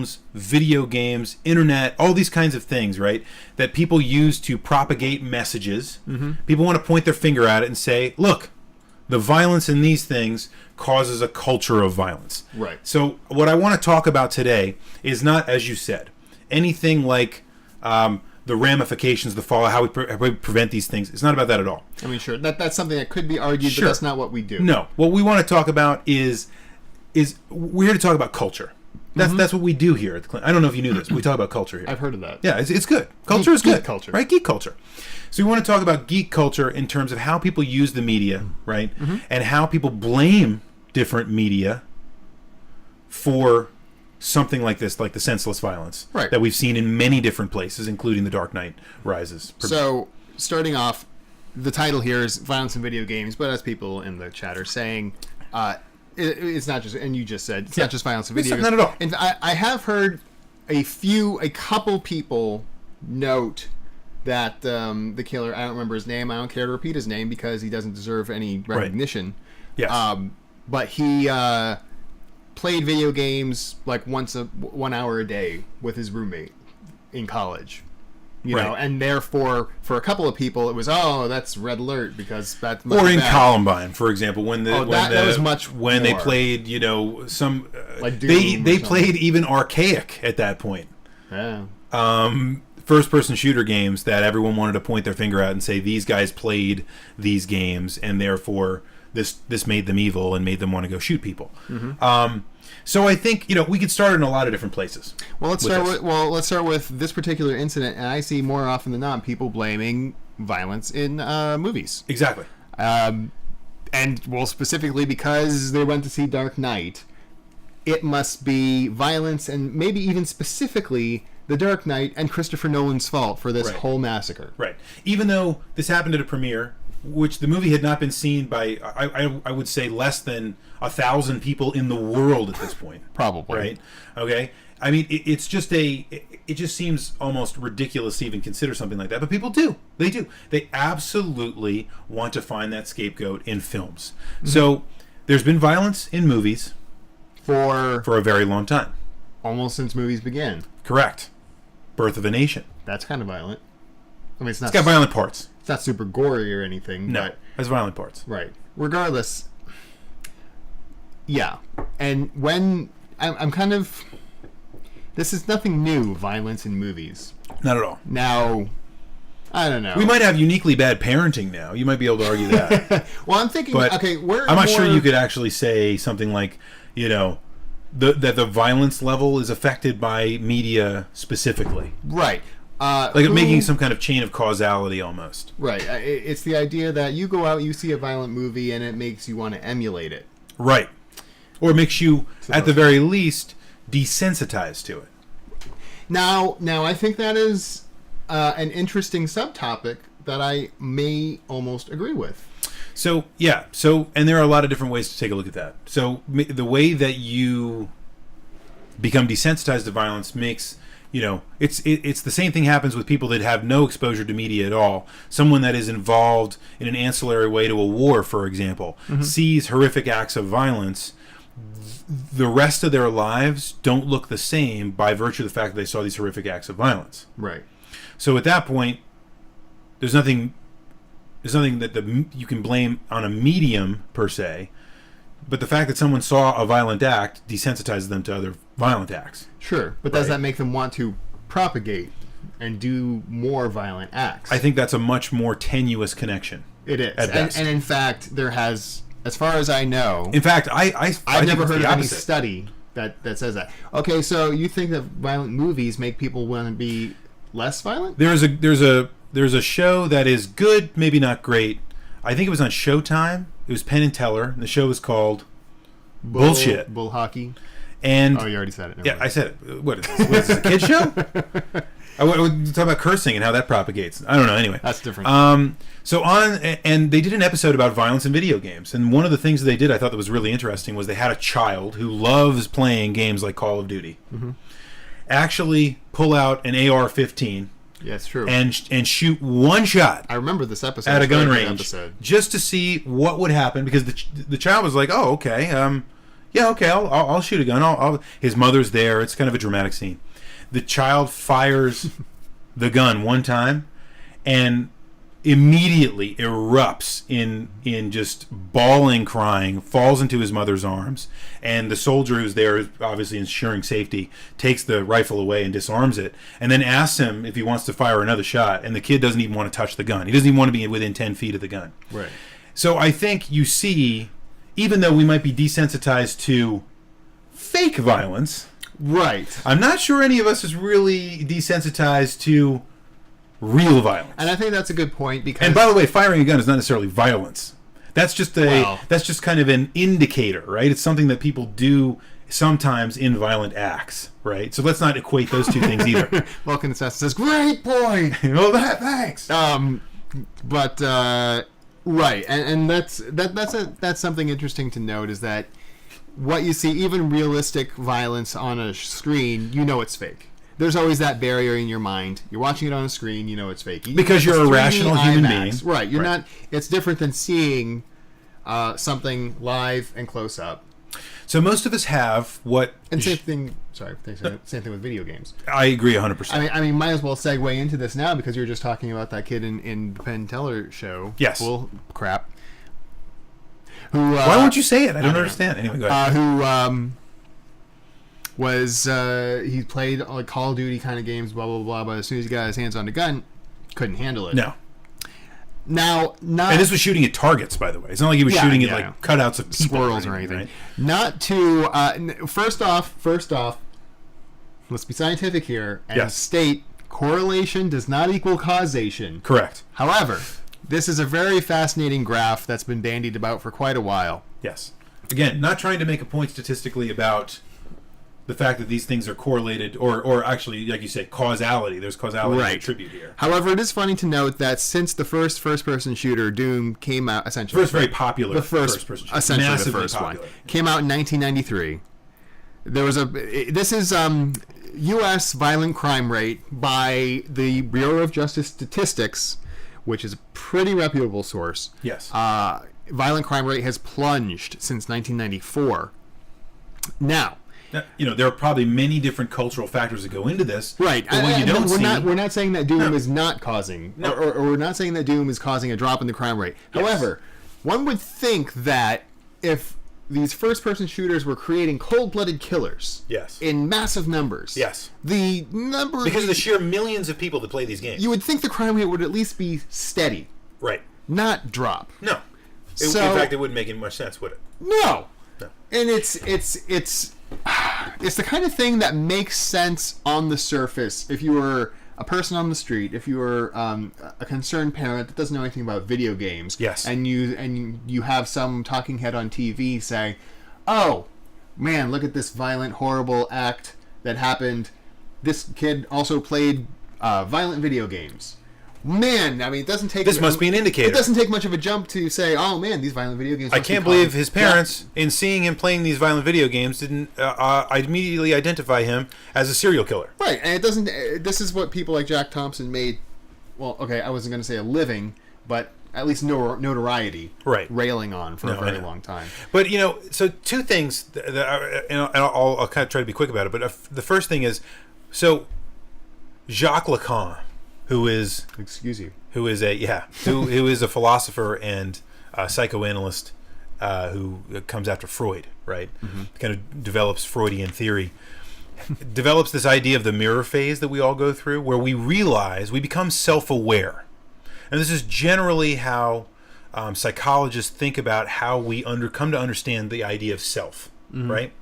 films, video games, internet, all these kinds of things, right? That people use to propagate messages. People want to point their finger at it and say, look, the violence in these things causes a culture of violence. Right. So what I want to talk about today is not, as you said, anything like the ramifications, the fallout, how we prevent these things. It's not about that at all. I mean, sure, that's something that could be argued, Sure. but that's not what we do. No. What we want to talk about is we're here to talk about culture. That's what we do here at the Clinic. I don't know if you knew this. We talk about culture here. I've heard of that. Yeah, it's good. Culture is good. Geek culture. Right? Geek culture. So we want to talk about geek culture in terms of how people use the media, right? And how people blame different media for something like this, like the senseless violence that we've seen in many different places, including The Dark Knight Rises. So, starting off, the title here is Violence in Video Games, but as people in the chat are saying, it's not just, and you just said, it's not just violence in video games. Not at all. And I have heard a couple people note that the killer, I don't remember his name, I don't care to repeat his name because he doesn't deserve any recognition. Yes. But he played video games like 1 hour a day with his roommate in college. You know, and therefore, for a couple of people, it was, that's red alert because that's much or in bad. Columbine, for example, when that was much when more. they played, some like they played even archaic at that point. Yeah. First-person shooter games that everyone wanted to point their finger at and say these guys played these games and therefore this made them evil and made them want to go shoot people. So I think we could start in a lot of different places. Well, let's start with this particular incident, and I see more often than not people blaming violence in movies. Exactly. And specifically because they went to see Dark Knight, it must be violence and maybe even specifically The Dark Knight and Christopher Nolan's fault for this whole massacre. Right. Even though this happened at a premiere, which the movie had not been seen by, I would say, less than 1,000 people in the world at this point. Probably. Right? Okay? I mean, it just seems almost ridiculous to even consider something like that. But people do. They do. They absolutely want to find that scapegoat in films. So there's been violence in movies for a very long time. Almost since movies began. Correct. Birth of a Nation. That's kind of violent. I mean, it's got violent parts. It's not super gory or anything. No, but, has violent parts. Right. Regardless, yeah. And when I'm kind of, this is nothing new. Violence in movies. Not at all. Now, I don't know. We might have uniquely bad parenting now. You might be able to argue that. Well, I'm thinking. But okay, I'm not sure you could actually say something like, that the violence level is affected by media specifically. Right. Like making some kind of chain of causality almost. Right. It's the idea that you go out, you see a violent movie, and it makes you want to emulate it. Right. Or it makes you, at the very least, desensitized to it. Now, I think that is an interesting subtopic that I may almost agree with. So, yeah. And there are a lot of different ways to take a look at that. So, the way that you become desensitized to violence makes... it's the same thing happens with people that have no exposure to media at all. Someone that is involved in an ancillary way to a war, for example, sees horrific acts of violence. The rest of their lives don't look the same by virtue of the fact that they saw these horrific acts of violence. Right. So at that point, there's nothing that you can blame on a medium per se. But the fact that someone saw a violent act desensitizes them to other violent acts. Sure, but does that make them want to propagate and do more violent acts? I think that's a much more tenuous connection. It is. And in fact, there has, as far as I know... In fact, I've never heard of any study that says that. Okay, so you think that violent movies make people want to be less violent? There's a show that is good, maybe not great. I think it was on Showtime. It was Penn and Teller, and the show was called Bullshit. Bull Hockey. And you already said it. Yeah, I said it. What is this, a kid show? I want to talk about cursing and how that propagates. I don't know. Anyway, that's different. And they did an episode about violence in video games. And one of the things they did, I thought that was really interesting, was they had a child who loves playing games like Call of Duty actually pull out an AR-15. Yeah, it's true. And shoot one shot. I remember this episode at a gun range, just to see what would happen. Because the child was like, "Oh, okay, Yeah, okay, I'll shoot a gun. His mother's there. It's kind of a dramatic scene. The child fires the gun one time and immediately erupts in just bawling, crying, falls into his mother's arms, and the soldier who's there, obviously ensuring safety, takes the rifle away and disarms it, and then asks him if he wants to fire another shot, and the kid doesn't even want to touch the gun. He doesn't even want to be within 10 feet of the gun. Right. So I think you see, even though we might be desensitized to fake violence, right, I'm not sure any of us is really desensitized to real violence. and I think that's a good point because. And by the way, firing a gun is not necessarily violence. That's just that's just kind of an indicator, right? It's something that people do sometimes in violent acts, right? So let's not equate those two things either. Vulcan Assassin says, "Great point." Well, thanks. But right, and that's something interesting to note is that what you see, even realistic violence on a screen, you know it's fake. There's always that barrier in your mind. You're watching it on a screen, you know it's fake. Because you're a rational human being. Right. You're not. It's different than seeing something live and close up. So most of us have what... And same thing. Sorry, same thing with video games. I agree 100%. I mean, might as well segue into this now because you were just talking about that kid in the Penn Teller show. Yes. Bull crap. Who? Why won't you say it? I don't understand. Anyway, go ahead. Who was he played like Call of Duty kind of games, blah blah blah. But as soon as he got his hands on the gun, couldn't handle it. No. Now, not and this was shooting at targets, by the way. It's not like he was shooting at like cutouts of people squirrels or anything. Right? Not to first off, let's be scientific here and state correlation does not equal causation. Correct. However, this is a very fascinating graph that's been bandied about for quite a while. Yes. Again, not trying to make a point statistically about the fact that these things are correlated, or actually, like you said, causality. There's causality to attribute here. However, it is funny to note that since the first-person shooter, Doom, came out, essentially... First very popular the first first-person shooter. Essentially Massively the first popular. one. Came out in 1993. There was this is U.S. violent crime rate by the Bureau of Justice Statistics, which is a pretty reputable source. Yes. Violent crime rate has plunged since 1994. Now, there are probably many different cultural factors that go into this. Right. But what you don't see... We're not saying that Doom is not causing... No. Or we're not saying that Doom is causing a drop in the crime rate. Yes. However, one would think that if these first-person shooters were creating cold-blooded killers... Yes. In massive numbers... Yes. The number... Because of the sheer millions of people that play these games. You would think the crime rate would at least be steady. Right. Not drop. No. In fact, it wouldn't make any much sense, would it? No. And it's the kind of thing that makes sense on the surface if you were a person on the street, if you were a concerned parent that doesn't know anything about video games, yes, and you have some talking head on TV saying, "Oh, man, look at this violent, horrible act that happened. This kid also played violent video games." Man, I mean, it doesn't take... This must be an indicator. It doesn't take much of a jump to say, oh man, these violent video games... I can't believe his parents, in seeing him playing these violent video games, didn't immediately identify him as a serial killer. Right, and it doesn't... This is what people like Jack Thompson made... Well, okay, I wasn't going to say a living, but at least notoriety railing on for a very long time. But, so two things, I'll kind of try to be quick about it, but the first thing is, so Jacques Lacan... who is a philosopher and a psychoanalyst who comes after Freud, right? Mm-hmm. Kind of develops Freudian theory, develops this idea of the mirror phase that we all go through, where we become self-aware, and this is generally how psychologists think about how we come to understand the idea of self, right?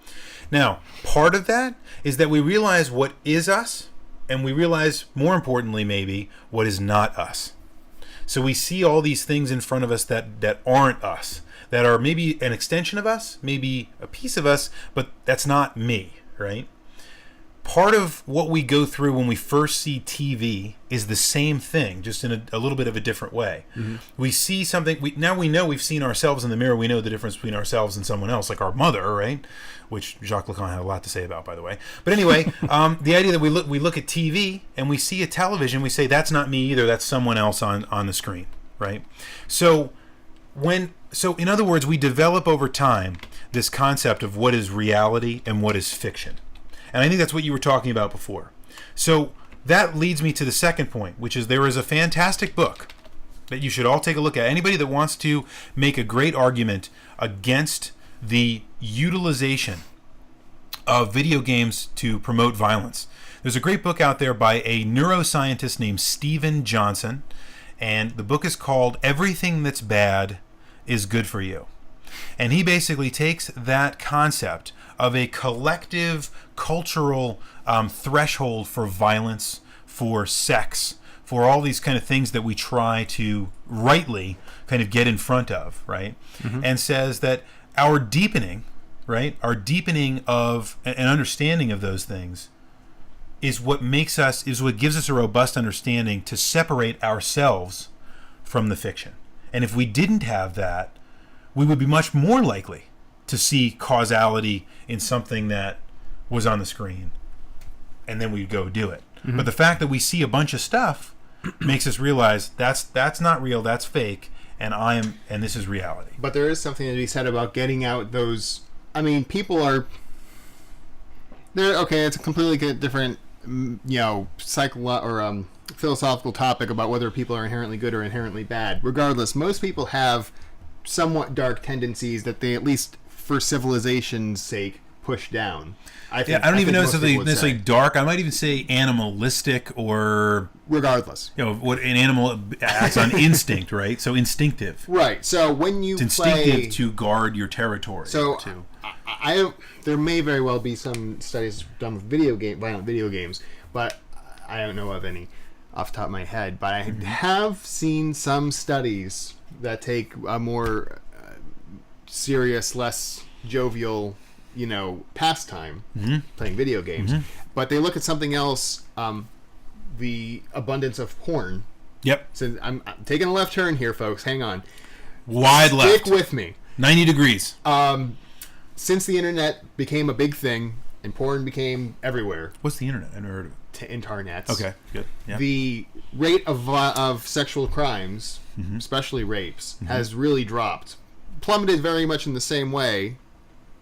Now, part of that is that we realize what is us. And we realize, more importantly, maybe, what is not us. So we see all these things in front of us that aren't us, that are maybe an extension of us, maybe a piece of us, but that's not me, right? Part of what we go through when we first see TV is the same thing, just in a little bit of a different way. Mm-hmm. We see something, now we know we've seen ourselves in the mirror, we know the difference between ourselves and someone else, like our mother, right? Which Jacques Lacan had a lot to say about, by the way. But anyway, the idea that we look at TV and we see a television, we say, that's not me either, that's someone else on the screen, right? So when So, in other words, we develop over time this concept of what is reality and what is fiction. And I think that's what you were talking about before. So, that leads me to the second point, which is there is a fantastic book that you should all take a look at. Anybody that wants to make a great argument against the utilization of video games to promote violence. There's a great book out there by a neuroscientist named Steven Johnson, and the book is called Everything That's Bad is Good for You. And he basically takes that concept of a collective cultural threshold for violence, for sex, for all these kind of things that we try to rightly kind of get in front of, right? And says that our deepening, right, our deepening of an understanding of those things is what makes us, is what gives us a robust understanding to separate ourselves from the fiction. And if we didn't have that, we would be much more likely to see causality in something that was on the screen, and then we'd go do it. But the fact that we see a bunch of stuff makes us realize that's not real, that's fake, and this is reality. But there is something to be said about getting out those. I mean, people are. They're okay. It's a completely different, philosophical topic about whether people are inherently good or inherently bad. Regardless, most people have somewhat dark tendencies that they, at least for civilization's sake, push down. I don't even know necessarily dark. I might even say animalistic, or regardless. What an animal acts on instinct, right? So instinctive. Right. So when you it's instinctive to guard your territory. So there may very well be some studies done with violent video games, but I don't know of any off the top of my head. But I have seen some studies that take a more serious, less jovial, pastime, playing video games. But they look at something else, the abundance of porn. Yep. So I'm taking a left turn here, folks. Hang on. Wide left. Stick with me. 90 degrees. Since the internet became a big thing and porn became everywhere. What's the internet? I've never heard of it. Internets. Okay, good. Yeah. The rate of sexual crimes, especially rapes, has really dropped. Plummeted very much in the same way.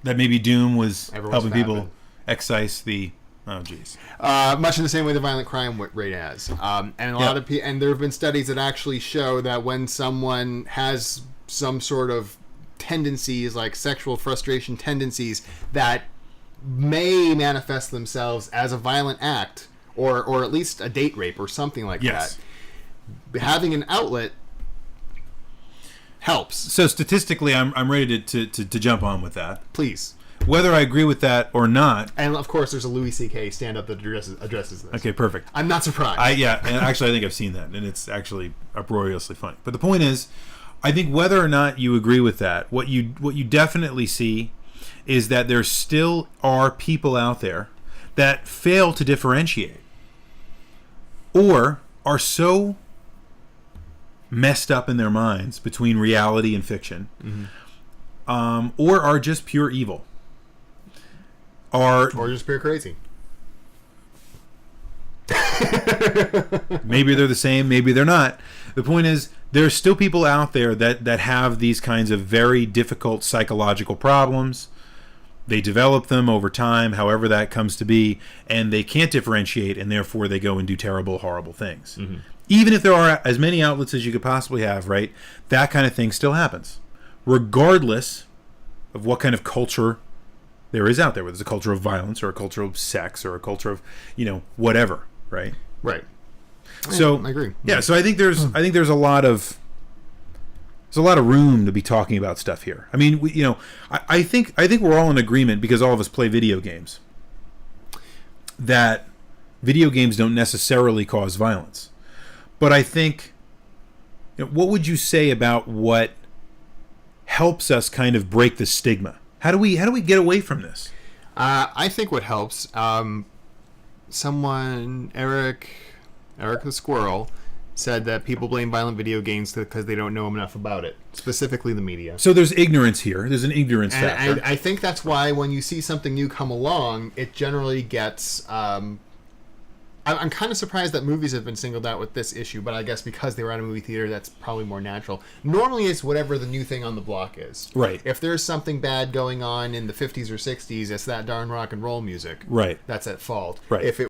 That maybe Doom was helping people excise the... Oh, geez. Much in the same way the violent crime rate has. And a lot of and there have been studies that actually show that when someone has some sort of tendencies, like sexual frustration tendencies, that may manifest themselves as a violent act, or at least a date rape or something like that. Having an outlet helps. So statistically, I'm ready to jump on with that. Please. Whether I agree with that or not. And of course, there's a Louis C.K. stand-up that addresses this. Okay, perfect. I'm not surprised. And actually I think I've seen that, and it's actually uproariously funny. But the point is, I think whether or not you agree with that, what you definitely see is that there still are people out there that fail to differentiate, or are so messed up in their minds between reality and fiction, or are just pure evil, or just pure crazy. Maybe they're the same, maybe they're not. The point is, there's still people out there that have these kinds of very difficult psychological problems. They develop them over time, however that comes to be, and they can't differentiate, and therefore they go and do terrible, horrible things. Even if there are as many outlets as you could possibly have, right, that kind of thing still happens, regardless of what kind of culture there is out there, whether it's a culture of violence or a culture of sex or a culture of, whatever, right? Right. So I agree. Yeah, so I think there's a lot of room to be talking about stuff here. I mean, I think we're all in agreement, because all of us play video games, that video games don't necessarily cause violence. But I think, what would you say about what helps us kind of break the stigma? How do we get away from this? I think what helps, Eric the Squirrel, said that people blame violent video games because they don't know enough about it, specifically the media. So there's ignorance here. There's an ignorance factor. I think that's why when you see something new come along, it generally gets I'm kind of surprised that movies have been singled out with this issue, but I guess because they were at a movie theater, that's probably more natural. Normally, it's whatever the new thing on the block is. Right. If there's something bad going on in the 50s or 60s, it's that darn rock and roll music. Right. That's at fault. Right. If it